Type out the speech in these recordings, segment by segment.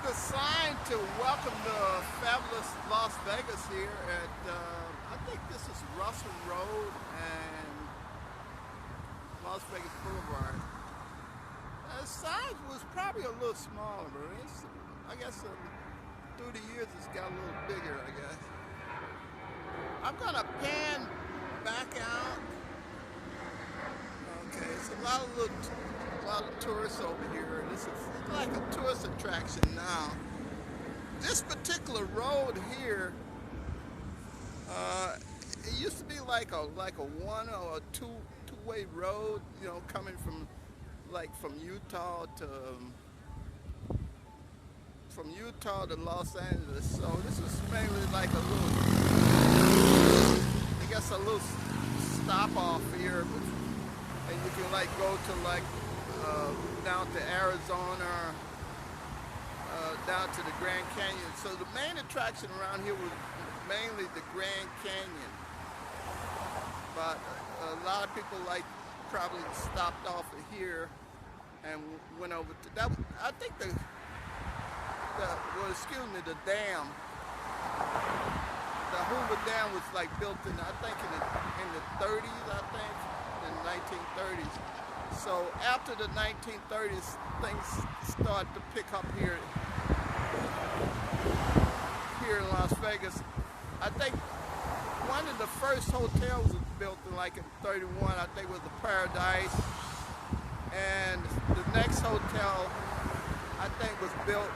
the sign to welcome the fabulous Las Vegas here at, I think this is Russell Road and Las Vegas Boulevard. The size was probably a little smaller, but I guess through the years it's got a little bigger, I guess. I'm gonna pan back out. Okay, it's a lot of tourists over here. This is like a tourist attraction now. This particular road here, it used to be like a one or a two-way road, you know, coming from from Utah to Los Angeles. So this is mainly like a little, I guess, a little stop off here, and you can like go to like down to Arizona, down to the Grand Canyon. So the main attraction around here was mainly the Grand Canyon, but a lot of people like probably stopped off of here and went over to that. I think the dam, the Hoover Dam was like built in, I think in the 30s, I think, in the 1930s. So after the 1930s, things started to pick up here in Las Vegas. I think one of the first hotels was built in like in 31, I think was the Paradise. And the next hotel, I think, was built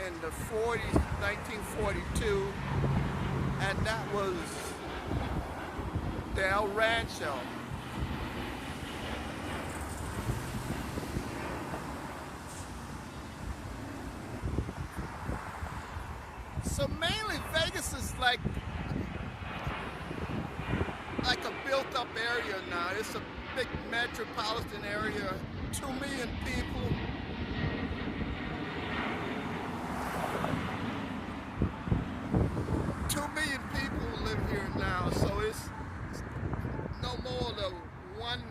in the 40s, 1942, and that was the El Rancho. So mainly Vegas is like a built-up area now. It's a big metropolitan area, 2 million people. Live here now, so it's no more the one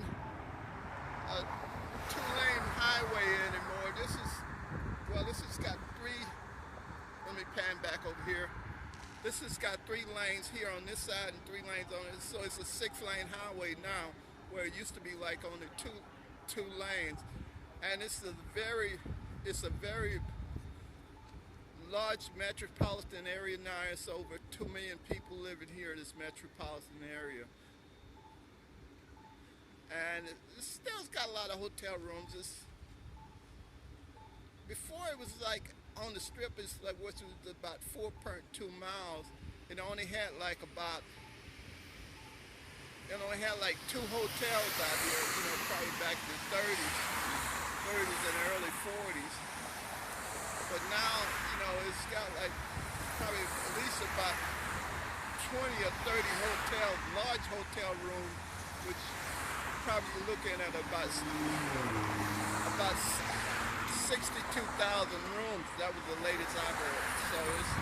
two-lane highway anymore. This has got three. Let me pan back over here. This has got 3 lanes here on this side and 3 lanes on it, so it's a 6-lane highway now, where it used to be like only two lanes, and it's a very large metropolitan area now. It's over 2 million people living here in this metropolitan area, and it still's got a lot of hotel rooms. Before it was like on the strip, it's like, which was about 4.2 miles. It only had like 2 hotels out here, you know, probably back in the 30s and early 40s. But now, you know, it's got like probably at least about 20 or 30 hotels, large hotel rooms, which probably you're looking at about 62,000 rooms. That was the latest I heard. So it's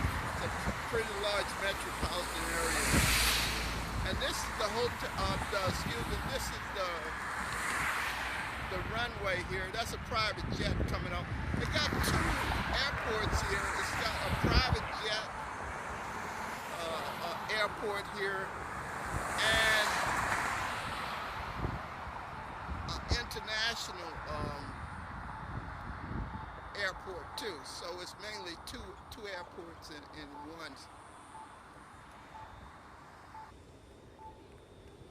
a pretty large metropolitan area. And this is the hotel. This is the runway here. That's a private jet coming up. They got 2 airports here. It's got a private jet airport here and an international airport too. So it's mainly two airports in one.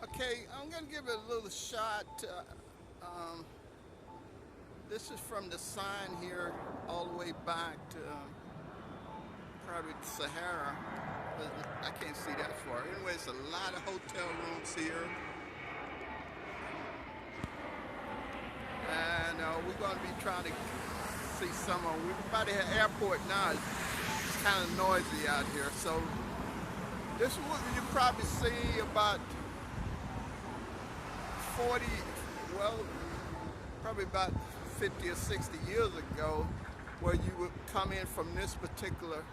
Okay, I'm gonna give it a little shot. This is from the sign here all the way back to probably Sahara. I can't see that far. Anyway, it's a lot of hotel rooms here. And we're going to be trying to see some of them. We're by the airport now. It's kind of noisy out here. So this is what you probably see about 40, well, probably about 50 or 60 years ago, where you would come in from this particular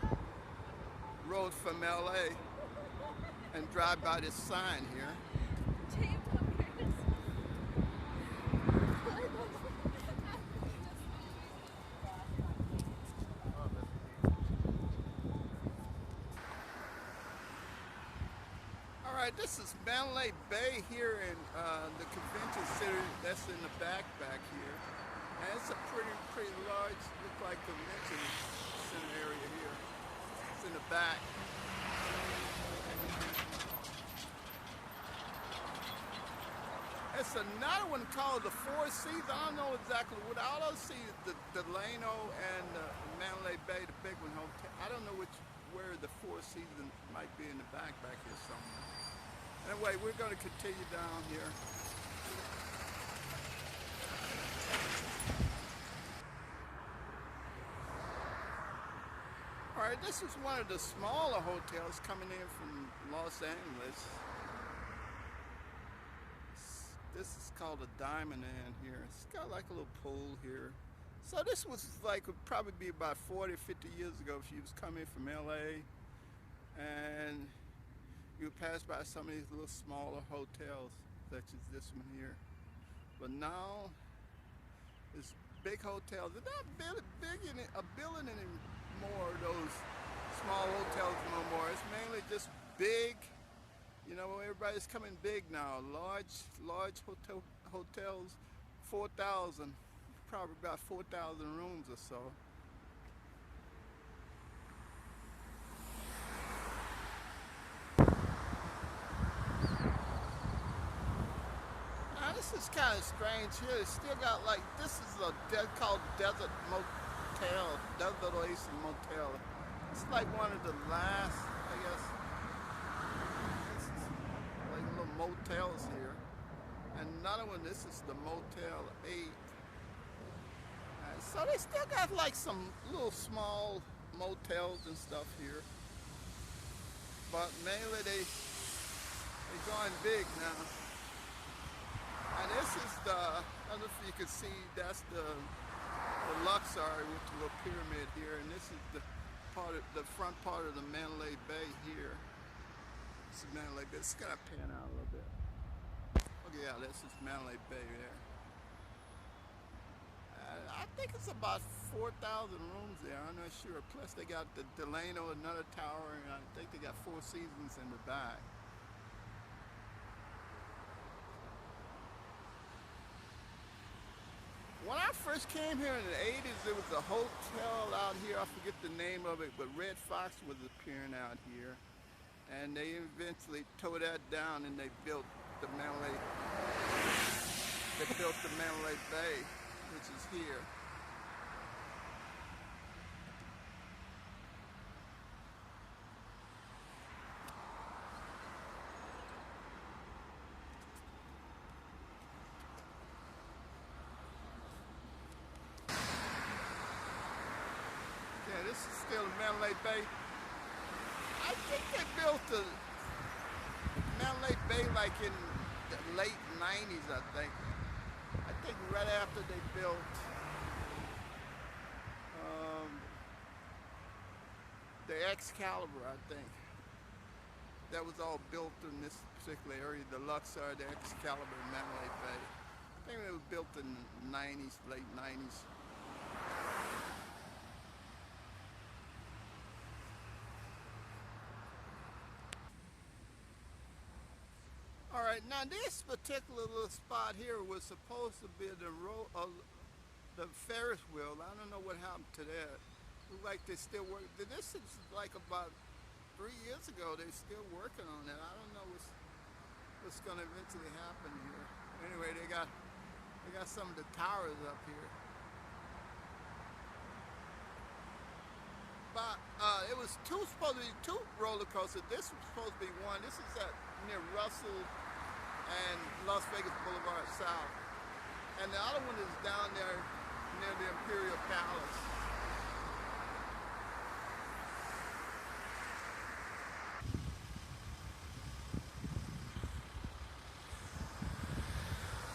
road from LA and drive by this sign here. Alright, this is Manley Bay here in the convention center that's in the back here. And it's a pretty large, look like convention center area here. It's in the back. It's another one called the Four Seas. I don't know exactly what. All I see is the Delano and Manley Bay, the big one hotel. I don't know where the Four Seasons might be in the back here somewhere. Anyway, we're going to continue down here. All right, this is one of the smaller hotels coming in from Los Angeles. This is called a Diamond Inn here. It's got like a little pool here. So this was like, would probably be about 40, 50 years ago if you was coming from LA and you would pass by some of these little smaller hotels, such as this one here. But now, it's big hotels. They're not building any more of those small hotels no more. It's mainly just big. You know, everybody's coming big now. Large hotels, 4,000, probably about 4,000 rooms or so. Now this is kind of strange here. It's still got like, this is called Desert Motel, Desert Oasis Motel. It's like one of the last, I guess, motels here, and another one, this is the Motel 8. So they still got like some little small motels and stuff here, but mainly they're going big now. And this is I don't know if you can see, that's the Luxor with the little pyramid here, and this is the front part of the Manley Bay here. This is Manley Bay. It's gonna pan out a little bit. Oh yeah, this is Manley Bay there. I think it's about 4,000 rooms there. I'm not sure. Plus they got the Delano, another tower, and I think they got Four Seasons in the back. When I first came here in the 80s, there was a hotel out here. I forget the name of it, but Red Fox was appearing out here. And they eventually tore that down and they built the Manley Bay, which is here. Yeah, this is still Manley Bay. I think they built the Manley Bay like in the late 90s, I think. I think right after they built the Excalibur, I think. That was all built in this particular area, the Luxor, the Excalibur, Manley Bay. I think it was built in the 90s, late 90s. All right, now this particular little spot here was supposed to be the Ferris wheel. I don't know what happened to that. Looks like they still work. This is like about 3 years ago. They're still working on that. I don't know what's going to eventually happen here. Anyway, they got some of the towers up here. But it was supposed to be two roller coasters. This was supposed to be one. This is near Russell and Las Vegas Boulevard South. And the other one is down there near the Imperial Palace.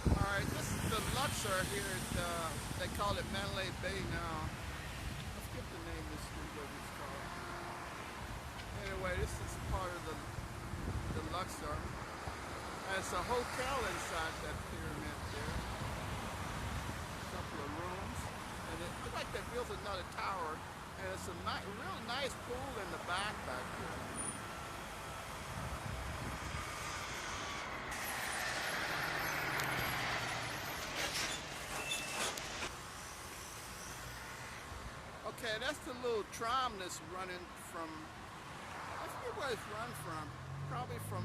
Alright, this is the Luxor here. They call it Manley Bay now. I forget the name of this street, what it's called. Anyway, this is part of the Luxor. And it's a hotel inside that pyramid there. A couple of rooms. And it looks like they built another tower. And it's a real nice pool in the back here. Okay, that's the little tram that's running from, I forget where it's run from. Probably from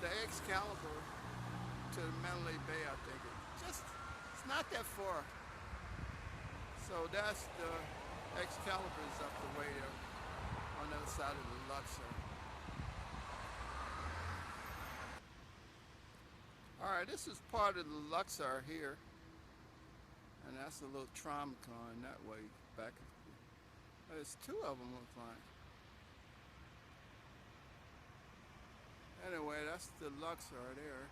the Excalibur to Mandalay Bay, I think. It's not that far. So that's the Excalibur is up the way there on the other side of the Luxor. All right, this is part of the Luxor here. And that's a little tram going that way back. There's two of them, looks like. Anyway, that's the Luxor there.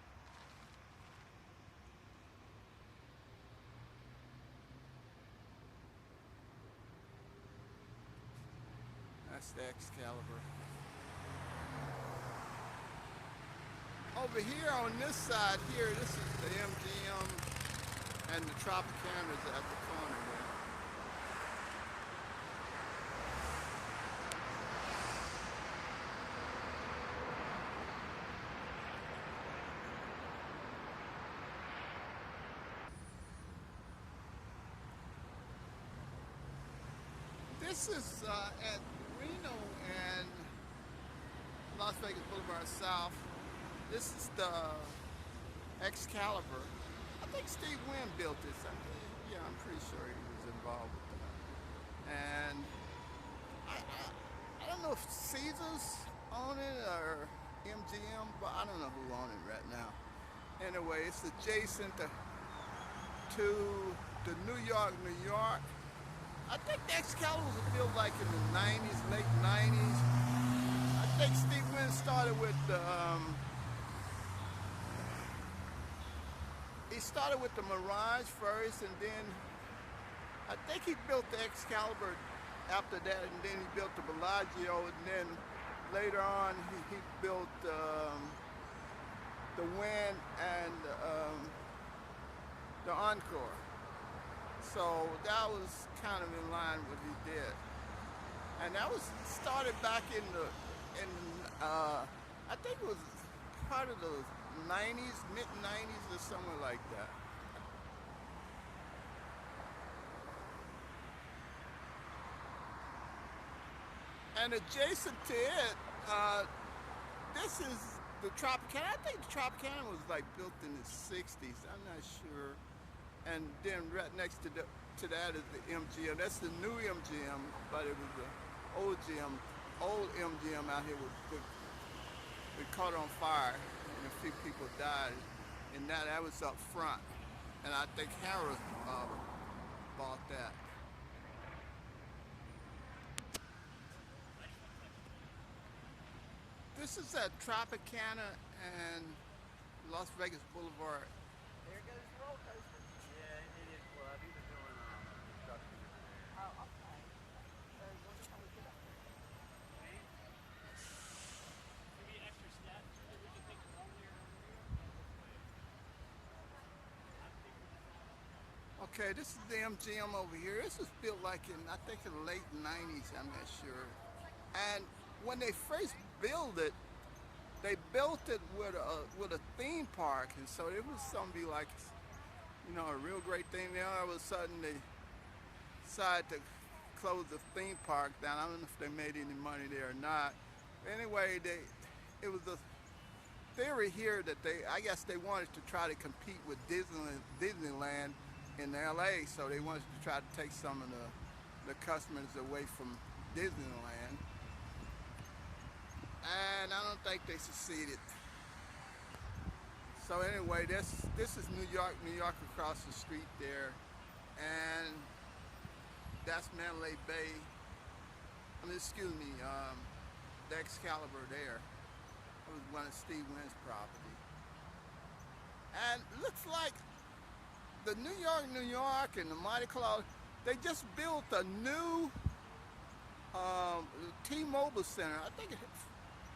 That's the Excalibur. Over here on this side here, this is the MGM and the Tropicana's at the corner there. This is at Reno and Las Vegas Boulevard South. This is the Excalibur. I think Steve Wynn built this. Yeah, I'm pretty sure he was involved with that. And I don't know if Caesars own it or MGM, but I don't know who owns it right now. Anyway, it's adjacent to the New York. I think the Excalibur was built like in the 90s, late 90s. I think Steve Wynn started with the, he started with the Mirage first, and then I think he built the Excalibur after that, and then he built the Bellagio, and then later on he built the Wynn and the Encore. So that was kind of in line with what he did, and that was started back in I think it was part of the 90s, mid 90s or somewhere like that. And adjacent to it, this is the Tropicana. I think the Tropicana was like built in the 60s. I'm not sure. And then right next to that is the MGM. That's the new MGM, but it was the old MGM out here with caught on fire, and a few people died. And that was up front, and I think Harris bought that. This is at Tropicana and Las Vegas Boulevard. There goes the roller coaster. Yeah, it is club. He was doing construction in there. Oh, okay. So you wonder how we get up there? Okay. Maybe extra steps that we can take along there over here. Okay, this is the MGM over here. This was built like in, I think, in the late 90s, I'm not sure. And when they first built it, they built it with a theme park, and so it was something to be like, you know, a real great thing. Then all of a sudden they decided to close the theme park down. I don't know if they made any money there or not. Anyway, it was a theory here that I guess they wanted to try to compete with Disneyland in LA, so they wanted to try to take some of the customers away from Disneyland. And I don't think they succeeded. So anyway, this is New York across the street there, and that's Mandalay Bay. I mean, excuse me, the Excalibur there. It was one of Steve Wynn's property. And it looks like the New York and the Mighty Claw, they just built a new T-Mobile Center. I think it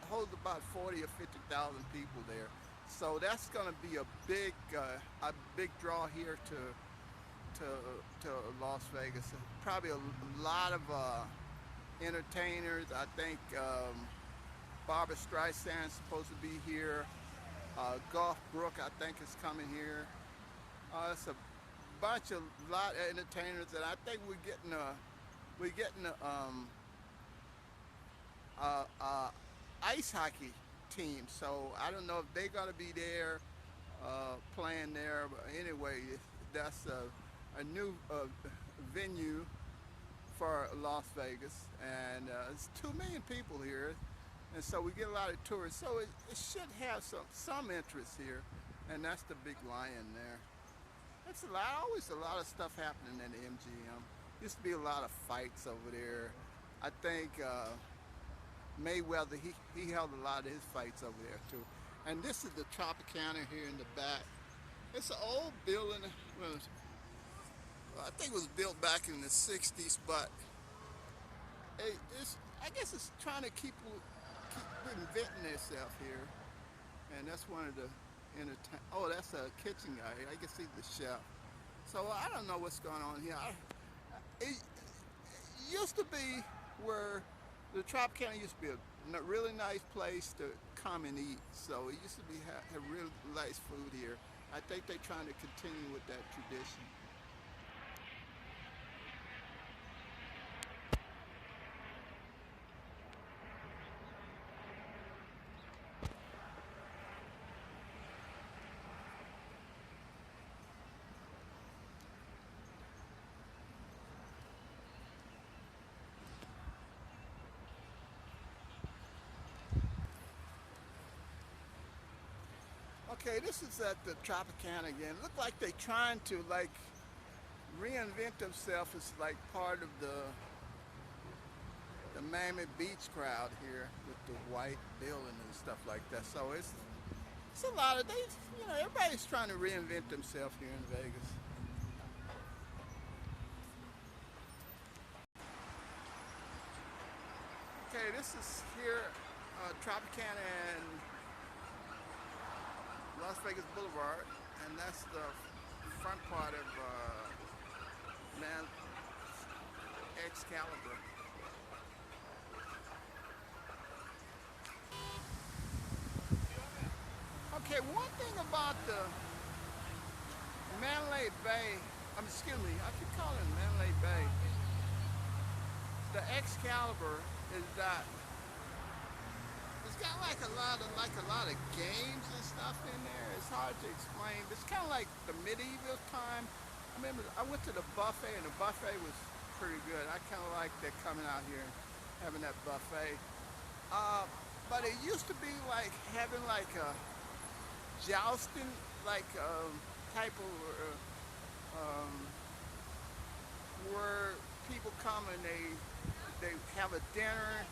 holds about 40 or 50,000 people there. So that's going to be a big draw here to Las Vegas. Probably a lot of entertainers. I think Barbra Streisand's supposed to be here. Garth Brooks, I think, is coming here. It's a lot of entertainers, and I think we're getting a ice hockey team. So I don't know if they're gonna be there playing there. But anyway, that's a new venue for Las Vegas, and it's 2 million people here, and so we get a lot of tourists. So it should have some interest here, and that's the big lion there. It's always a lot of stuff happening in the MGM. Used to be a lot of fights over there. I think Mayweather he held a lot of his fights over there too. And this is the Tropicana here in the back. It's an old building. Well, I think it was built back in the '60s, but I guess it's trying to keep reinventing itself here. And that's one of the entertain. Oh, that's a kitchen guy. I can see the chef. So I don't know what's going on here. It used to be where the Tropicana used to be a really nice place to come and eat. So it used to be have really nice food here. I think they're trying to continue with that tradition. Okay, this is at the Tropicana again. Look like they're trying to like reinvent themselves as like part of the Miami Beach crowd here with the white building and stuff like that. So it's a lot of everybody's trying to reinvent themselves here in Vegas. Okay, this is here Tropicana and Las Vegas Boulevard, and that's the front part of Man Excalibur. Okay, one thing about the Mandalay Bay, excuse me, I keep calling it Mandalay Bay. The Excalibur is that it's got like a lot of games and stuff in there. It's hard to explain. It's kind of like the medieval time. I remember I went to the buffet, and the buffet was pretty good. I kind of like that coming out here and having that buffet. But it used to be like having like a jousting, like type of um, where people come and they have a dinner,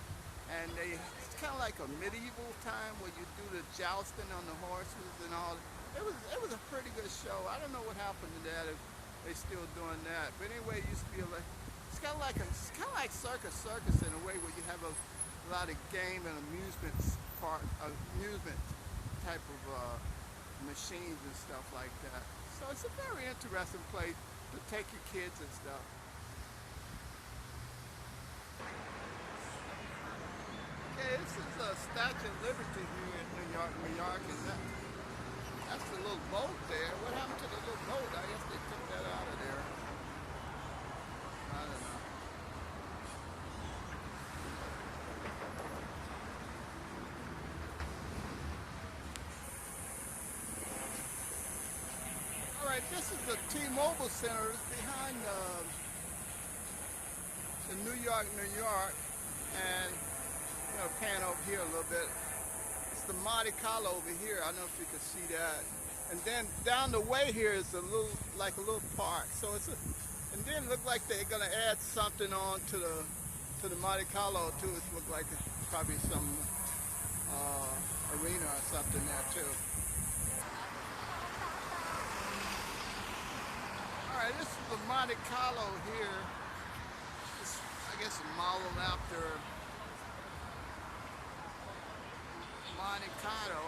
and it's kind of like a medieval time where you do the jousting on the horses and all. It was a pretty good show. I don't know what happened to that, if they still doing that. But anyway, it used to be it's kind of like circus in a way, where you have a lot of game and amusement type of machines and stuff like that. So it's a very interesting place to take your kids and stuff. Okay, this is a Statue of Liberty here in New York, and that's the little boat there. What happened to the little boat? I guess they took that out of there. I don't know. All right, this is the T-Mobile Center. It's behind the New York, and pan over here a little bit. It's the Monte Carlo over here. I don't know if you can see that. And then down the way here is a little park. So and then it look like they're gonna add something on to the Monte Carlo too. It look like probably some arena or something there too. All right, this is the Monte Carlo here. I guess modeled after Monte Carlo,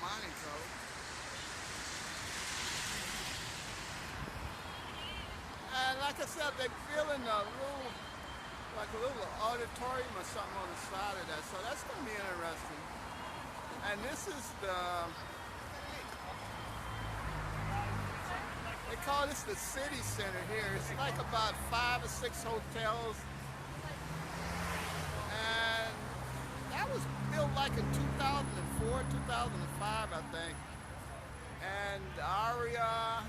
Monaco. And like I said, they're building like a little auditorium or something on the side of that. So that's going to be interesting. And this is They call this the city center here. It's like about 5 or 6 hotels, and that was built like in 2004, 2005, I think. And the Aria, I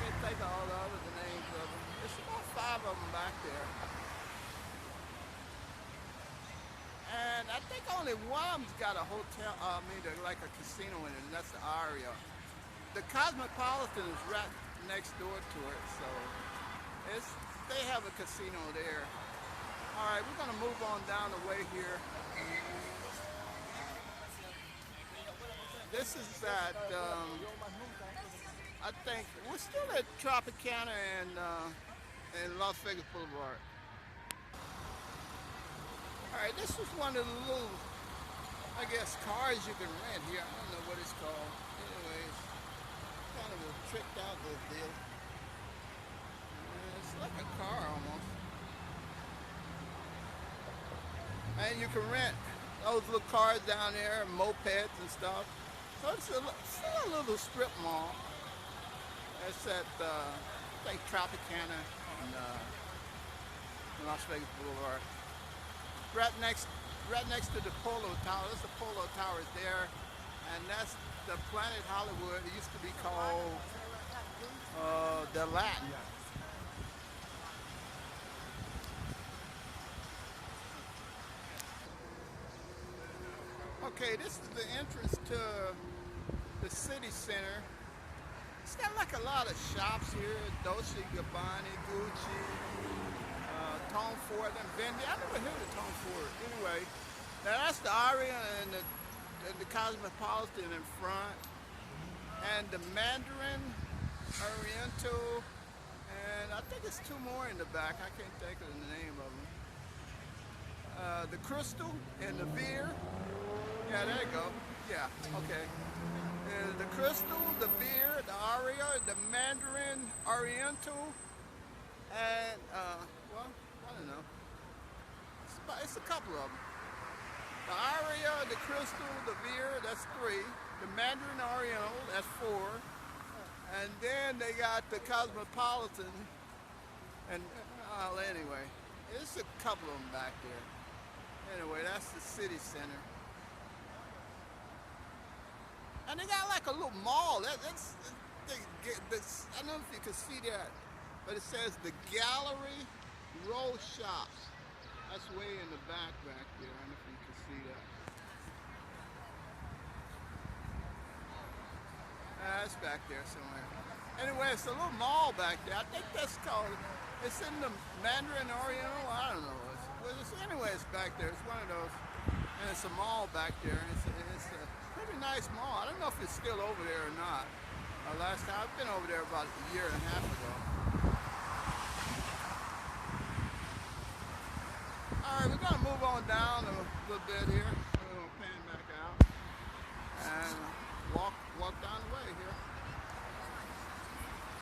can't think of all the other names of them. There's about 5 of them back there. And I think only one of them's got a hotel, like a casino in it, and that's the Aria. The Cosmopolitan is right next door to it, so they have a casino there. All right, we're gonna move on down the way here. This is at, I think, we're still at Tropicana and Las Vegas Boulevard. All right, this is one of the little, I guess, cars you can rent here. I don't know what it's called. Anyways, kind of a tricked out little deal. It's like a car almost. And you can rent those little cars down there, mopeds and stuff. So it's still a little strip mall. It's at, I think, Tropicana and Las Vegas Boulevard. Right next to the Polo Tower. There's the Polo Tower is there, and that's the Planet Hollywood. It used to be called the Latin. Okay, this is the entrance to the city center. It's got like a lot of shops here: Dolce & Gabbana, Gucci, Tom Ford, and Fendi. I never heard of Tom Ford. Anyway, now that's the Aria and the Cosmopolitan in front, and the Mandarin Oriental, and I think it's 2 more in the back. I can't think of the name of them. The Crystal and the Veer. Yeah, there you go. Yeah, okay. The Crystal, the Veer, the Aria, the Mandarin Oriental, and well, I don't know. It's a couple of them. The Aria, the Crystal, the Veer, that's 3. The Mandarin Oriental, that's 4. And then they got the Cosmopolitan. And anyway, there's a couple of them back there. Anyway, that's the city center. And they got like a little mall. I don't know if you can see that, but it says the Gallery Row Shops. That's way in the back there. I don't know if you can see that. That's back there somewhere. Anyway, it's a little mall back there. I think that's called, it's in the Mandarin Oriental. I don't know. Anyway, it's back there. It's one of those. And it's a mall back there. It's a pretty nice mall. I don't know if it's still over there or not. Last time I've been over there about a year and a half ago. All right, we're gonna move on down a little bit here. We're gonna pan back out and walk down the way here.